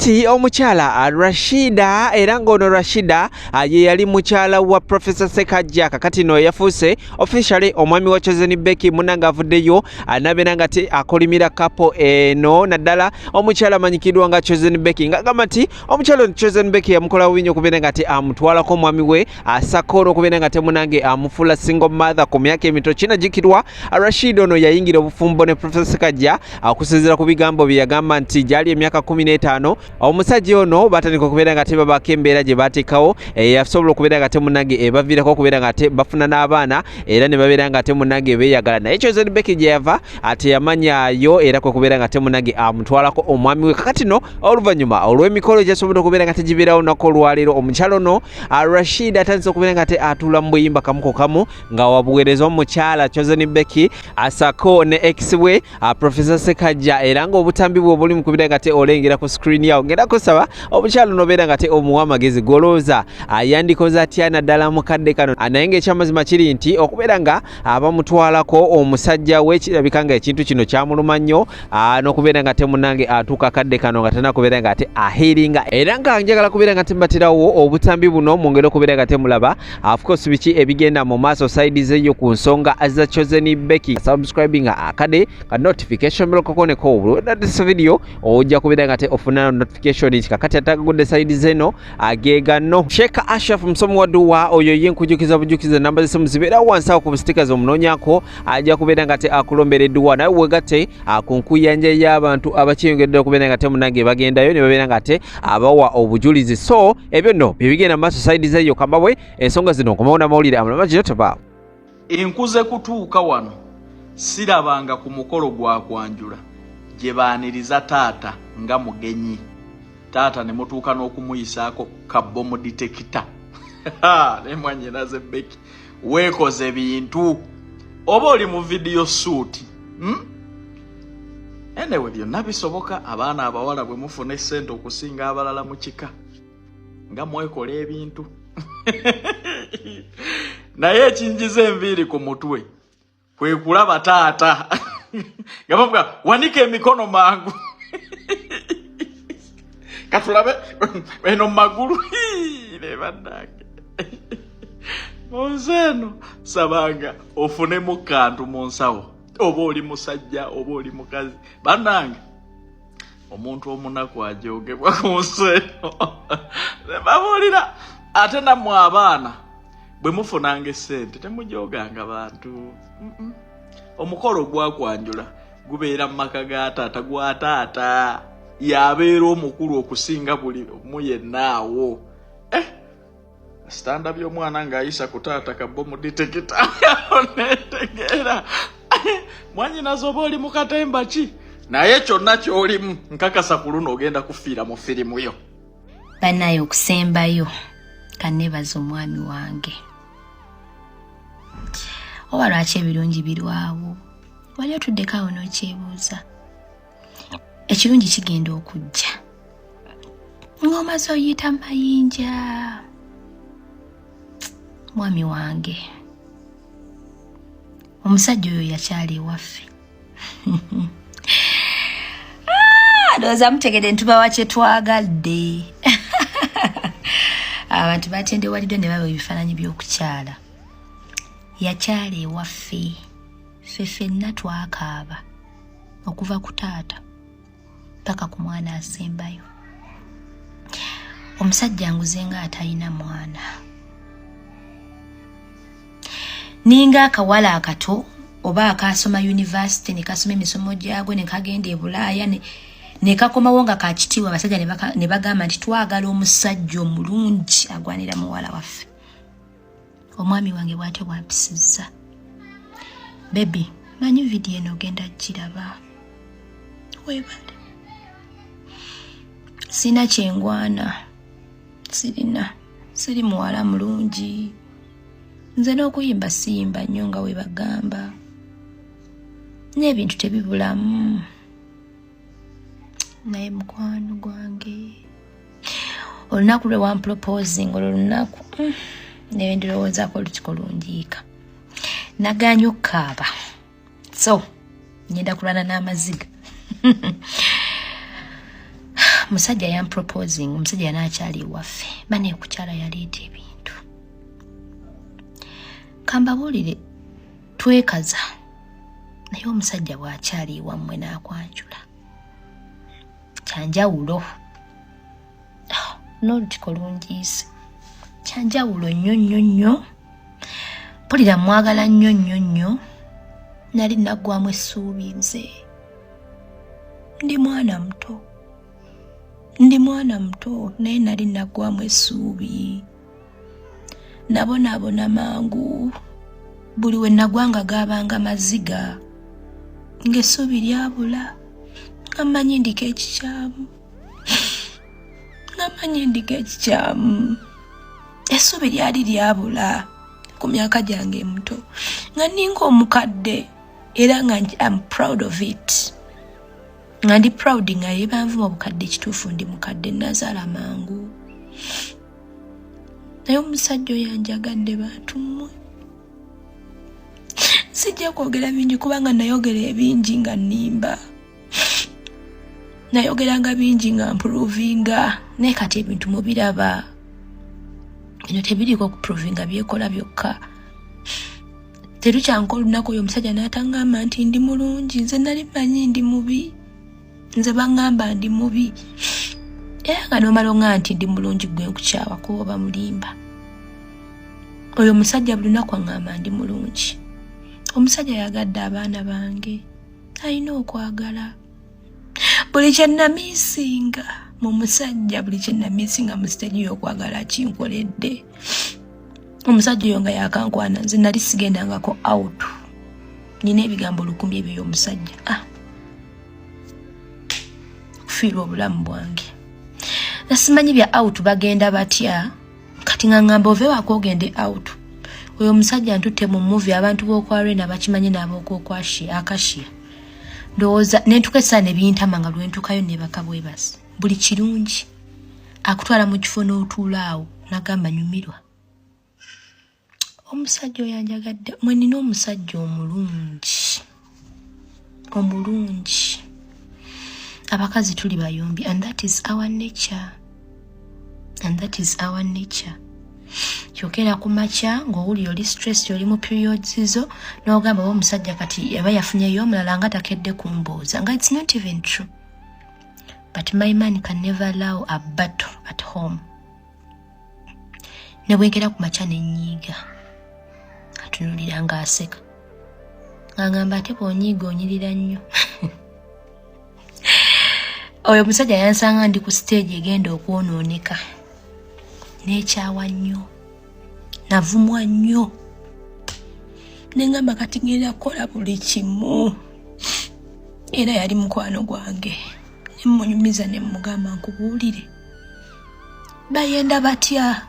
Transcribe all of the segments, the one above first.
kakati omukyala Rashida era ngono Rashida ye yali mukyala wa Professor Ssekaggya kakati no yafuuse officially omwami wa Chosen Becky munanga avuddeyo anabera nga te akolimira kapo eno naddala omukyala manyikidwa nga Chosen Becky ngagamba nti omukyala Chosen Becky yamukola winyo okubera nga te amutwalako omwami we asakoro okubera nga te munange amufula single mother ku myaka emito kinajikirwa Rashida ono yayingira obufumbo ne Professor Ssekaggya akusizira ku bigambo bye yagamba nti gyali emyaka 15 omusajja ono batandika okubeera nga te babako embeera gye bateekawo yasobola okubeera nga te munange ebaviirako okubeera nga te bafuna n'abaana era ne babeera nga te munange beeyagala naye Chosen Becky gye yava ate yamanyayo era kwe kubeera nga te munange amutwalako omwami we kakati no oluvannyuma olw'emikolo gyasobola okubeera nga tegibeerawo nako olwaleero omukyalo no Rashida atandise okubeera nga te atuula mu buyimba kamuko kamu nga wabuweereza omukyala Chosen Becky asako ne ex we Professor Ssekaggya era ng'obutambi bwe obuli mu kubeera nga te olengera ku screen yawo ngenda kusaba omukyalo nobeera nga te omuwa amagezi golooza yandikoze atya naddala mukadde kano naye ng'ekyamazima kiri nti okubeera nga abamutwalako omusajja we kirabika nga ekintu kino kyamuluma nnyo n'okubeera nga te munange atuuka kadde kano nga tena kubeera nga te ahiringa era nga njagala kubeera nga tembatirawo obutambi buno mu ngeri okubeera nga temulaba of course biki ebigenda mu maaso side zeyo ku nsonga za Chosen Becky subscribing akade ka notification bell kokoneko obulwedda this video ojja kubeera nga te ofuna notification kakati atagudde side zeno agegano Sheikh Ashraf musomo wa duwa oyo yenkujukiza bujukiza namba zisimu zibeera wansi ku stickers omunonyako ajja kubeera nga te akulombera duwa nawe wegate akunkuyanja y'abantu abakiyongedde okubeera nga te munange bagendayo ne babeera nga te abawa obujulizi so ebyo no bibigenda maaso side zeyo kambabwe ensonga zino nkomawo mawulire amulama kino taba enkuze kutuuka wano sirabanga ku mukolo gwa kwanjula gye baaniriza taata nga mugenyi taata ne mutuuka n'okumuyisaako kabbomu detector ne mwanyinaze Becky weekoze bintu oba oli mu video shoot enewe byonna bisoboka abaana abawala bwe mufuna essente okusinga abalala mu kika nga mwekola ebintu naye ekinjiza enviiri ku mutwe kwe kulaba taata nga bavuga wanika emikono mangu katulabe eno magulu ne bannange monzeno sabanga ofune mu kantu mu nsawo oba oli musajja oba oli mukazi bannange omuntu omunaku ajogebwa ku nseno babuulira ate nammwe abaana bwe mufunanga essente temujoganga bantu omukolo gwakwanjula gubeera mu maka ga taata gwa taata yabeera omukulu okusinga buli omu yennaawo standa by'omwana ng'ayisa ku taata kabbomu detector netegeera mwanyinazo oba oli mu katemba ki naye kyonna ky'olimu nkakasa ku luno ogenda kufiira mu firimu yo bannaye okusembayo kannebaza omwami wange oba lwaki ebirungi birwawo wali otuddeko n'okyebuuza ekirungi kigenda okujja ng'omaze oyita mayinja mwami wange omusajja oyo yakyali ewaffe ndowooza mutegedde ntuba wakye twagadde abantu batendewalidde ne baba ebifaananyi by'okukyala yakyala ewaffe ffe ffenna twakaaba okuva ku taata paka ku mwana asembayo omusajja nguze nga atalina mwana ninga akawala akato oba akasoma university ne kasoma emisomo gyagwe ne kagenda e Bulaaya ne kakomawo nga kakitiibwa abasajja ne bagamba nti twagala omusajja omulungi agwanira muwala waffe omwami wange bw'atyo bwampisizza bebi manyi vidiyo eno ogenda giraba webale sina kyengwana siri muwala mulungi nze n'okuyimba siyimba nnyo nga we bagamba n'ebintu tebibulamu naye mukwano gwange olunaku lwe wamproposing olwo lunaku naye ndirowoozaako lukikulungiika naganya okukaaba so ngenda kulwana n'amaziga musajja yam proposing musajja yanakyali waffe bane kukyala yaleeta ebintu kambabulire twekaza naye omusajja bwakyali wammwe n'akwanjula kyanjawulo n'olutiko lungiise kyanjawulo nnyo mpulira mwagala nnyo nali naggwamu essuubi nze ndi mwana muto naye nali naggwamu essuubi nabonaabona mangu buli we nagwanga gaabanga maziga ng'essuubi lyabula nga mmanyi ndiko ekikyamu essuubi lyali lyabula ku myaka gyange emuto nga ninga omukadde era nga I'm proud of it nga ndi proud nga yebanvuma obukadde kituufu ndi mukadde nazaala mangu naye omusajja oyo yanjagadde bantu mmwe sijja kwogera bingi kubanga nayogera ebingi nga nnimba nayogeranga bingi nga mpuruvinga naye kati ebintu mubiraba bino tebiriko okuprovinga byekola byokka terukyanka olunaku oyo omusajja n'atangamba nti ndi mulungi nze nali manyi ndi mubi nze bangamba ndi mubi era nga nomala oŋŋamba nti ndi mulungi gwe nkukyawa kuba oba mulimba oyo omusajja buli lunaku aŋŋamba ndi mulungi omusajja yagadde abaana bange alina okwagala buli kyenamiisinga mu musajja buli kyenamiisinga mu siteegi y'okwagala kinkoledde omusajja oyo nga yakankwana nze nali sigendangako out nina ebigambo 100 ebyo y'omusajja kufiirwa obulamu bwange nasimanyi bya out bagenda batya kati nga ngamba oveewaako ogende out oyo omusajja ntutte mu movie abantu b'okwarena bakimanyi akashia ndowooza nentuka essaawa ne bintama nga lwentukayo ne baka bwebasi buli kirungi akutwala mu kifo n'otuula awo nagamba nyumirwa omusajja oyo anjagadde mwe nina omusajja omulungi abakazi tuli bayombi and that is our nature kyokera ku makya ng'owuli oli stress oli mu periods zo n'ogamba omusajja kati yaba yafunyeyo omulala nga takedde kumbooza nga it's not even true but my man can never allow a battle at home ne bwegera ku makya n'ennyiiga atunulira ng'aseka ng'agamba ate bw'onyiiga onyirira nnyo oyo omusajja yansanga ndi ku stage egenda okwonooneka n'ekyawa nnyo navumwa nnyo nengamba kati ngenda kukola buli kimu era yali mukwano gwange nemunyumiza nemugamba nkubuulire bayenda batya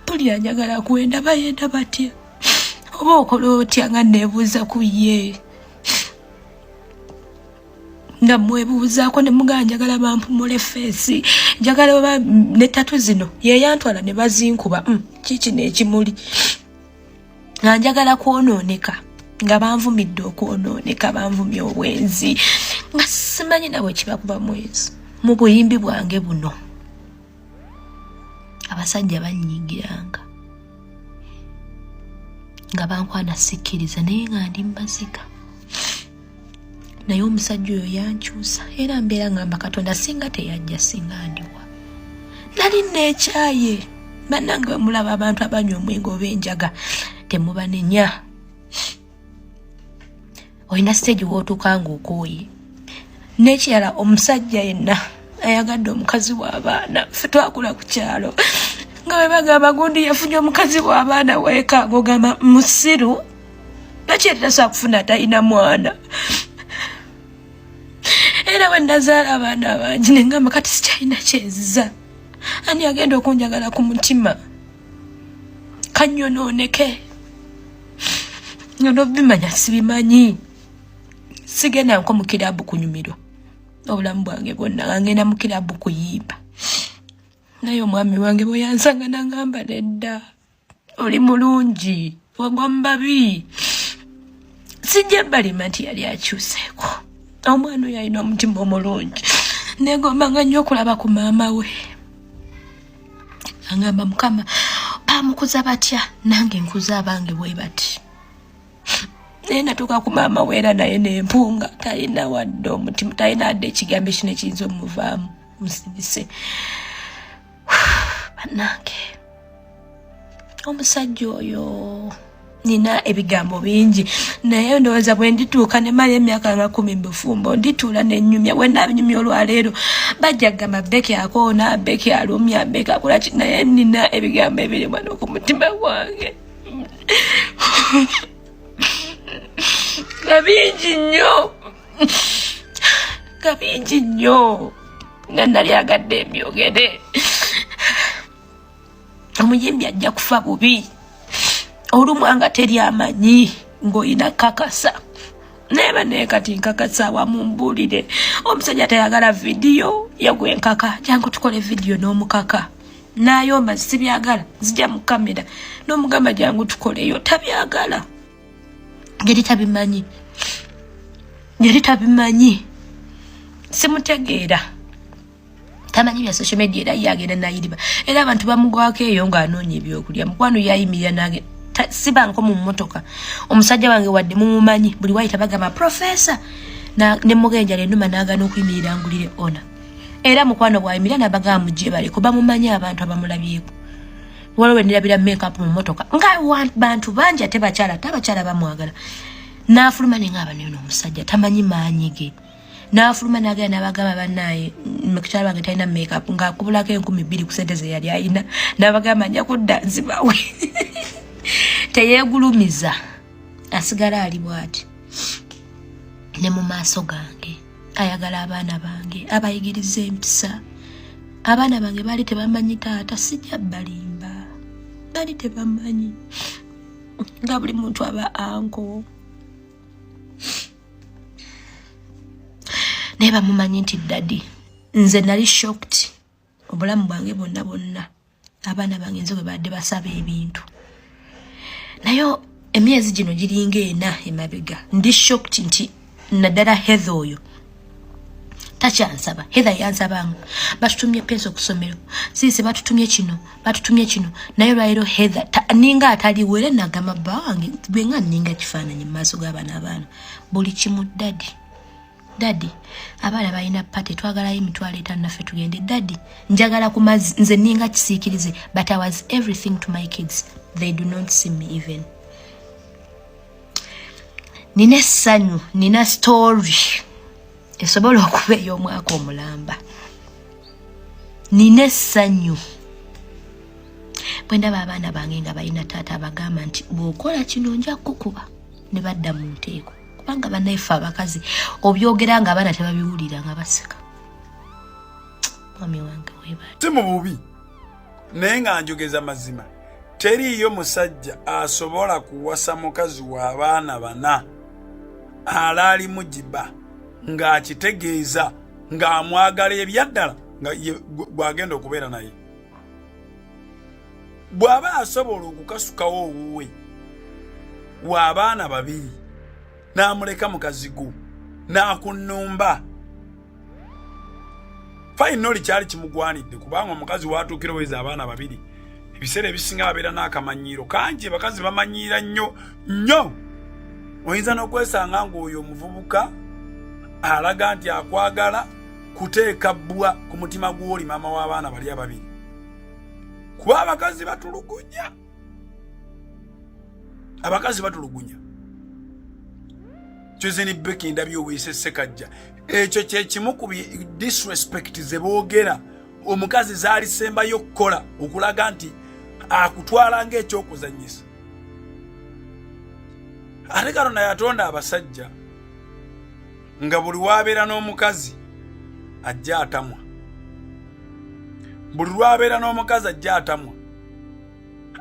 pulira njagala kwenda bayenda batya oba okola otya nga nebuuza ku ye nga mwebuuzaako ne mugamba njagala bampumule feesi njagala oba ne tatu zino yeyantwala ne bazinkuba kiki n'ekimuli nga njagala kwonooneka nga banvumidde okwonooneka banvumye obwenzi nga simanyi nabwe kibakuba mwezi mu buyimbi bwange buno abasajja bannyingiranga nga bankwana sikkiriza naye nga ndi mbaziga naye omusajja oyo yankyusa era mbeera ngamba Katonda singa teyajja singa ndiwa nali neekyaye bannange bwemulaba abantu abanywa omwenge oba enjaga temubanenya olina stage wootuuka ng'okooye n'ekirala omusajja yenna ayagadde omukazi w'abaana ffe twakula ku kyalo nga bwe bagamba gundi yafunye omukazi w'abaana weeka ng'ogamba musiru bakyetasa kufuna talina mwana era we nazaala abaana abangi nengamba kati sikyalina kyezza ani agenda okunjagala ku mutima kanyonooneke nyono bimanya sibimanyi sigenda nko mu kirabu kunyumirwa obulamu bwange bwonna nga ngenda mu kirabu kuyimba naye omwami wange bwe yansanga nangamba nedda oli mulungi wagwa mu babi sijja balima nti yali akyuseeko omwana oyo alina omutima omulungi negomba nnyo okulaba ku maama we. Angamba Mukama bamukuza batya nange nkuza abange bwe bati. Nena tuka ku maama we era naye n'empunga talina wadde omutima talina adde ekigambo kino ekiyinza omuvaamu musibise. Bannange omusajja oyo nina ebigambo bingi naye ndowooza bwe ndituuka ne mala emyaka nga 10 mbufumbo ndituula n'ennyumya bwe naabinyumya olwaleero bajja kugamba Becky akoona Becky alumya Becky akola ki naye nina ebigambo ebiri wano ku mutima gwange kabingi nnyo nga nali agadde emyogere. Omuyimbi ajja kufa bubi olumwanga teri amanyi ng'oyina kakasa neba naye kati nkakasa wamumbulire omusajja tayagala vidiyo yagwe nkaka jangu tukole vidiyo n'omukaka n'ayomba sibyagala zijja mu kamera n'omugamba jangu tukoleyo tabyagala ngeri tabimanyi simutegeera tamanyi bya social media era yagenda nayiriba era abantu bamugwako eyo ng'anoonya ebyokulya mukwano yayimirira nange sibanko mu mmotoka omusajja wange wadde mumumanyi buli wayita bagamba professor ne mugenja lenduma n'agaana okuyimirira ngulire ona era mukwano bwayimirira n'abagamba mujje bale kuba mumanyi abantu abamulabyeko waliwo nirabira makeup mu mmotoka nga bantu bangi ate tabakyala bamwagala n'afuluma ne ng'aba nayo n'omusajja tamanyi maanyi ge n'afuluma n'agenda n'abagamba bannaye mukyala wange talina makeup ng'akubulako 20,000 ku sente ze yali ayina n'abagamba nja kudda nzibawe teyeegulumiza asigala ali bw'ati ne mu maaso gange ayagala abaana bange abayigiriza empisa. Abaana bange baali tebamanyi taata sijja balimba baali tebamanyi nga buli muntu aba anko naye bamumanyi nti daddy nze nali shocked obulamu bwange bonna abaana bange nze bwe badde basaba ebintu naye emyezi gino giringa 4 emabega ndi shocked nti naddala Heather oyo takyansaba. Heather yansabanga batutumye penso ku ssomero sisi batutumye kino naye lwaliro Heather ninga ataliwo era nagamba bange bwenga ninga kifaananyi mu maaso g'abaana buli kimu daddy abaana balina pate twagalayo emitwalo 5 naffe tugende daddy njagala ku mazzi nze ninga kisiikirize but I was everything to my kids. They do not see me even. Nina essanyu nina story esobola okuba ey'omwaka omulamba. Nina essanyu bwe ndaba abaana bange nga balina taata abagamba nti bw'okola kino nja kukuba ne badda mu nteeko kubanga bannaife abakazi obyogera nga abaana tebabiwulira nga baseka. Mwami wange weebale si mu bubi naye nga njogeza mazima teriiyo musajja asobola kuwasa mukazi w'abaana 4 alaali mujiba ng'akitegeeza ng'amwagala ebyaddala nga bw'agenda okubeera naye. Bw'aba asobola okukasukawo owuwe w'abaana 2 n'amuleka mukazi go n'akunnumba finally kyali kimugwanidde kubanga omukazi w'atuukira oweza abaana 2 ebiseera ebisinga babeera n'akamanyiiro kangi bakazi bamanyiira nnyo oyinza n'okwesanga ng'oyo omuvubuka alaga nti akwagala kuteeka bbwa ku mutima gw'oli maama w'abaana bali 2 kuba abakazi batulugunya kyozeni Becky ndabye obuyise Sekajja ekyo kye kimu ku disrespect ze boogera omukazi zaali sembayo kukola okulaga nti akutwala ng'ekyokuzanyisa. Ate Katonda yatonda abasajja nga buli lwabeera n'omukazi ajja atamwa.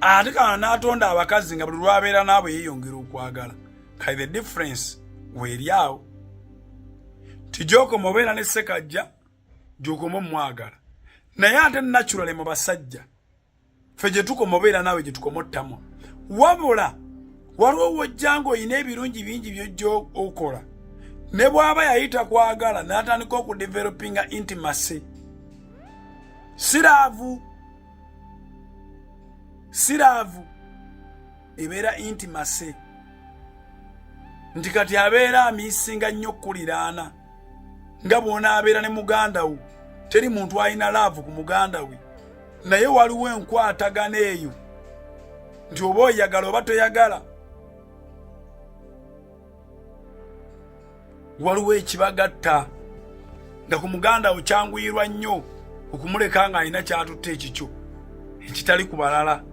Ate Katonda n'atonda abakazi nga buli lwabeera naabwe yeeyongera okwagala. Kale the difference weeri awo tijoko obeera ne Sekajja gy'okoma omwagala naye ate naturally mu basajja ffe gye tukoma obeera naawe gye tukoma ottamu wabula waliwo wojja ng'olina ebirungi bingi by'ojja okola ne bwaba yayita kwagala n'atandika okudevelopinga intimacy. Siraavu ebeera intimacy. Nti kati abeera amisinga nnyo kuliraana nga bw'ona abeera ne muganda wo. Teri muntu alina laavu ku muganda we, naye waliwo enkwatagana eyo nti oba oyagala oba toyagala. Waliwo ekibagatta nga ku muganda wo kyanguyirwa nnyo okumuleka nga alina kyatutte ekikyo ekitali ku balala.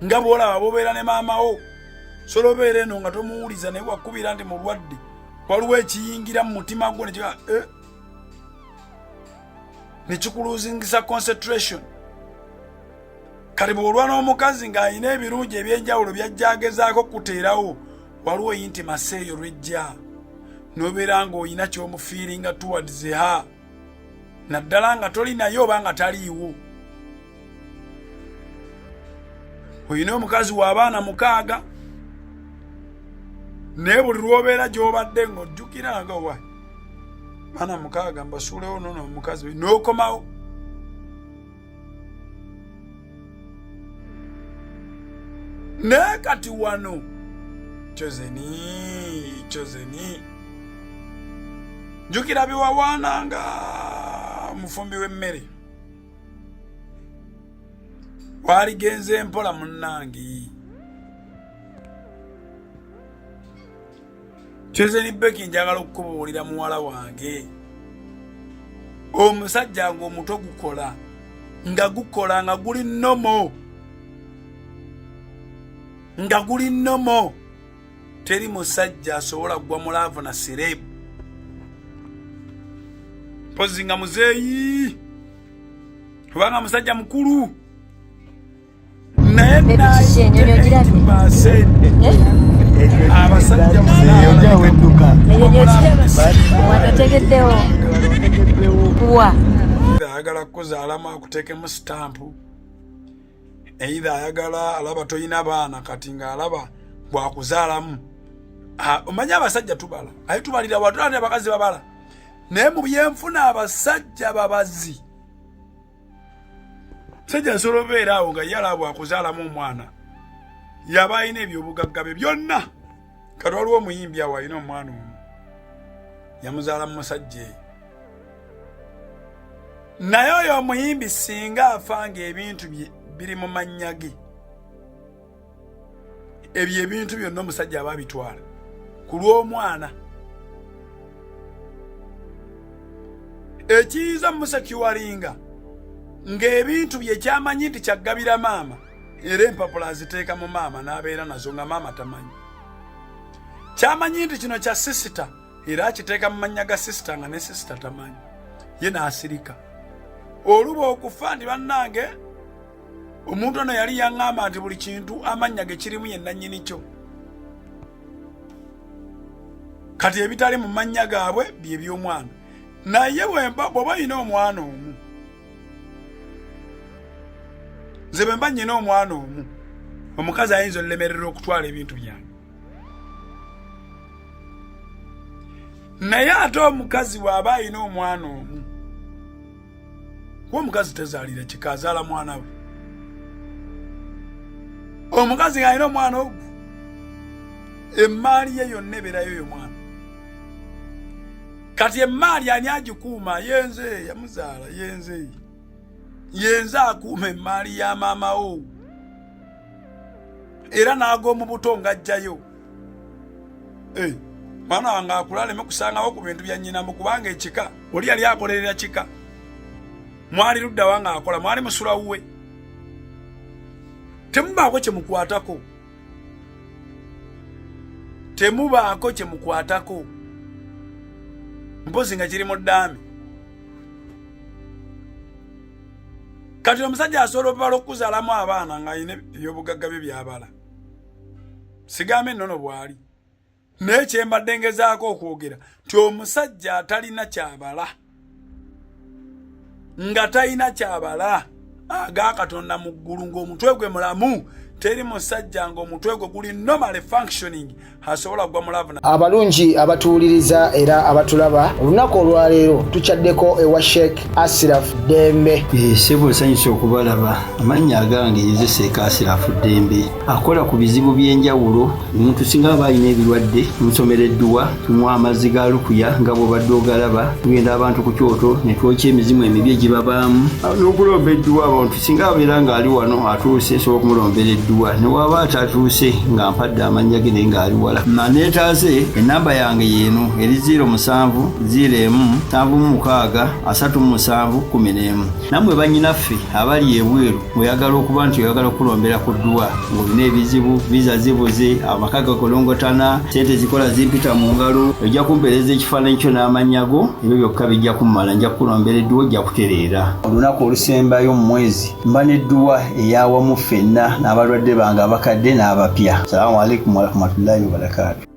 Nga bw'olaba bobeera ne maama wo, sola obeera eno nga tomuwuliza naye wakubira nti mulwadde, waliwo ekiyingira mu mutima gwo nekikuluuzingisa concentration. Kati bw'olwa n'omukazi ng'alina ebirungi eby'enjawulo by'ajja agezaako kuteerawo, waliwo intimacy eyo lwejja n'obeera ng'olina ky'omufiiringa towards her, naddala nga toli naye oba nga taliiwo. Olina omukazi w'abaana 6 naye buli lw'obeera gy'obadde ng'ojjukira nga wa baana 6 mbasuulewo nono omukazi we n'okomawo. Naye kati wano Chozeni njukira biwawaananga mufumbi w'emmere waligenze mpola munnange. Chozeni Beki njagala okukubuulira muwala wange, omusajja ng'omuto gukola nga guli nnomo, teri musajja asobola gwa mulaavu na sirebu. Mpozi nga muzeeyi kubanga musajja mukulu naye abasajja ayagala kuzaalamu akuteekemu sitampu, either ayagala alaba toyina baana kati ng'alaba bwakuzaalamu. Omanyi abasajja tubala, aye tubalira watulanda abakazi babala, naye mu byenfuna abasajja babazi. Sajja asobola obeera awo nga yala bwakuzaalamu omwana yaba alina ebyobugagga bye byonna. Kati waliwo omuyimbi awo alina omwana omu yamuzaala mu musajja eyo, naye oyo omuyimbi singa afa ng'ebintu biri mu mannya ge, ebyo ebintu byonna omusajja aba abitwala ku lw'omwana. Ekiyinza musekiwalinga ng'ebintu bye kyamanyi nti kyaggabira maama, era empapula aziteeka mu maama n'abeera nazo nga maama tamanyi. Kyamanyi nti kino kya sisita, era akiteeka mu mannya ga sisita nga ne sisita tamanyi, ye n'asirika. Oluba okufa nti bannange omuntu ono yali yaŋŋamba nti buli kintu amannya ge kirimu yenna nnyini kyo. Kati ebitali mu mannya gaabwe bye by'omwana. Naye bw'oba olina omwana omu, nze bwe mba nnyina omwana omu, omukazi ayinza olemerera okutwala ebintu byange. Naye ate omukazi bw'aba alina omwana omu, kuba omukazi tezaalira kika, azaala mwana we. Omukazi ng'alina omwana ogu, emmaali ye yonna ebeerayo oyo mwana. Kati emmaali ani agikuuma? Yenze yamuzaala, yenze akuuma emmaali ya maama wo, era n'ag'omu buto ng'ajjayo. Mwana wange akula aleme kusangawo ku bintu bya nnyina, kubanga ekika oli yali akolerera kika. Mwali ludda wange akola, mwali musula wuwe, temubaako kye mukwatako, mpozi nga kiri mu ddaami. Kati omusajja asobola obala okuzaalamu abaana ng'alina ebyobugagga bye by'abala, sigambe ennono bw'ali. Naye kye mbadde ngezaako okwogera nti omusajja atalina kyabala, nga talina kyabala, aga Katonda mu ggulu ng'omutwe gwe mulamu, teri musajja ng'omutwe gwe guli normally functioning asobola kugwa mu laavu. Abalungi abatuwuliriza era abatulaba olunaku olwaleero tukyaddeko ewa Sheikh Ashraf Dembe. Sebo nsanyusa okubalaba. Amannya agange nze Sheikh Ashraf Dembe akola ku bizibu by'enjawulo. Omuntu singa aba alina ebirwadde musomereddwa tunywa amazzi ga lukuya nga bw'obadde ogalaba tugenda abantu ku kyoto ne twokya emizimu emibi egibabaamu n'okulomba edduwa abantu singa abeera ng'ali wano atuuse sobola okumulombera edduwa ne waba atatuuse nga mpadde amannya ge naye ng'ali wala neetaaze ennamba yange yeeno eri 07 01 76 37 11 nammwe bannyinaffe abali ebweru oyagala okuba nti oyagala okulombera ku dduwa ng'olina ebizibu viza zibuze amaka gakolongotana sente zikola zimpita mu ngalo ojja kumpeereza ekifaananyi kyo n'amannya go ebyo byokka bijja kummala nja kukulombera edduwa ojja kutereera olunaku olusembayo mu mwezi mba n'edduwa eyawamu ffenna n'abalwadde bange abakadde n'abapya. Salaamu alaikum warahmatullahi wabarakatuh.